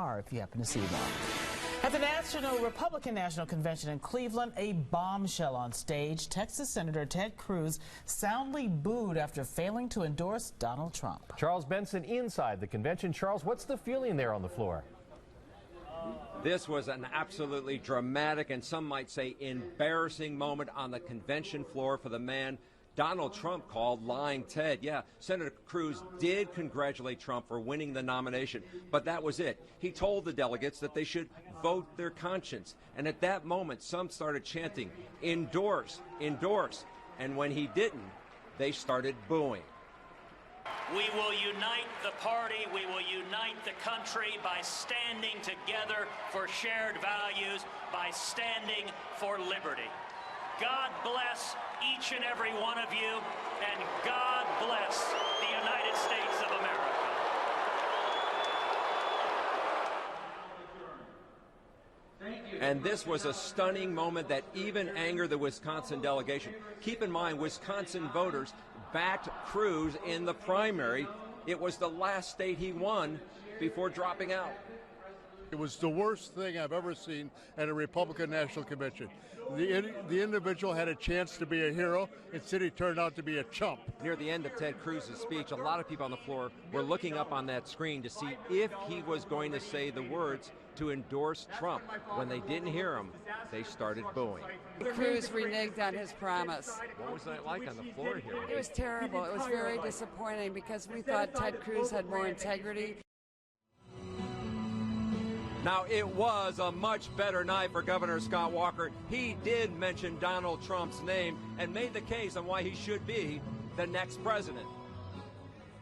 car if you happen to see one. At the Republican National Convention in Cleveland, a bombshell on stage. Texas Senator Ted Cruz soundly booed after failing to endorse Donald Trump. Charles Benson inside the convention. Charles, what's the feeling there on the floor? This was an absolutely dramatic and some might say embarrassing moment on the convention floor for the man Donald Trump called Lying Ted. Yeah, Senator Cruz did congratulate Trump for winning the nomination, but that was it. He told the delegates that they should vote their conscience. And at that moment, some started chanting, "Endorse, endorse." And when he didn't, they started booing. We will unite the party, we will unite the country by standing together for shared values, by standing for liberty. God bless each and every one of you, and God bless the United States of America. And this was a stunning moment that even angered the Wisconsin delegation. Keep in mind, Wisconsin voters backed Cruz in the primary. It was the last state he won before dropping out. It was the worst thing I've ever seen at a Republican National Convention. The individual had a chance to be a hero. Instead, he turned out to be a chump. Near the end of Ted Cruz's speech, a lot of people on the floor were looking up on that screen to see if he was going to say the words to endorse Trump. When they didn't hear him, they started booing. Cruz reneged on his promise. What was that like on the floor here? It was terrible. It was very disappointing because we thought Ted Cruz had more integrity. Now, it was a much better night for Governor Scott Walker. He did mention Donald Trump's name and made the case on why he should be the next president.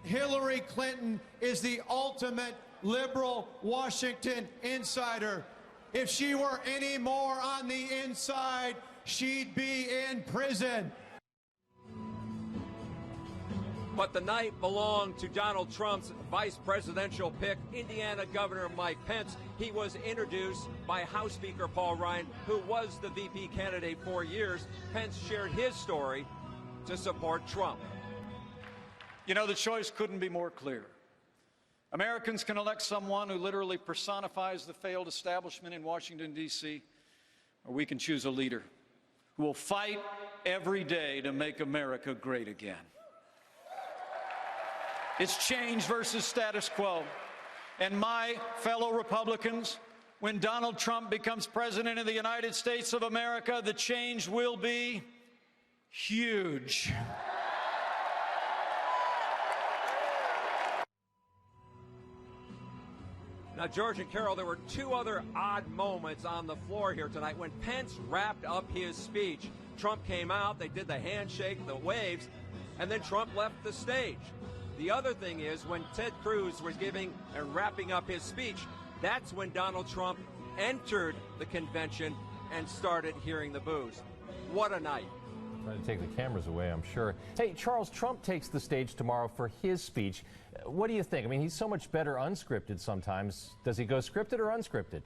Hillary Clinton is the ultimate liberal Washington insider. If she were any more on the inside, she'd be in prison. But the night belonged to Donald Trump's vice presidential pick, Indiana Governor Mike Pence. He was introduced by House Speaker Paul Ryan, who was the VP candidate for years. Pence shared his story to support Trump. You know, the choice couldn't be more clear. Americans can elect someone who literally personifies the failed establishment in Washington, D.C., or we can choose a leader who will fight every day to make America great again. It's change versus status quo. And my fellow Republicans, when Donald Trump becomes president of the United States of America, the change will be huge. Now, George and Carol, there were two other odd moments on the floor here tonight. When Pence wrapped up his speech, Trump came out, they did the handshake, the waves, and then Trump left the stage. The other thing is, when Ted Cruz was giving and wrapping up his speech, that's when Donald Trump entered the convention and started hearing the boos. What a night. Trying to take the cameras away, I'm sure. Hey, Charles, Trump takes the stage tomorrow for his speech. What do you think? I mean, he's so much better unscripted sometimes. Does he go scripted or unscripted?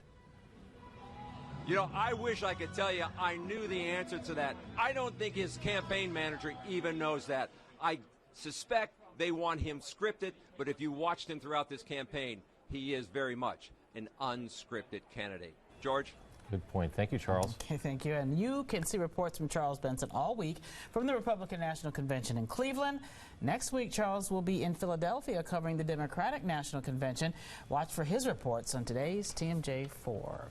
You know, I wish I could tell you I knew the answer to that. I don't think his campaign manager even knows that. I suspect they want him scripted, but if you watched him throughout this campaign, he is very much an unscripted candidate. George? Good point. Thank you, Charles. Okay, thank you. And you can see reports from Charles Benson all week from the Republican National Convention in Cleveland. Next week, Charles will be in Philadelphia covering the Democratic National Convention. Watch for his reports on today's TMJ4.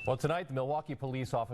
Well, tonight, the Milwaukee police officer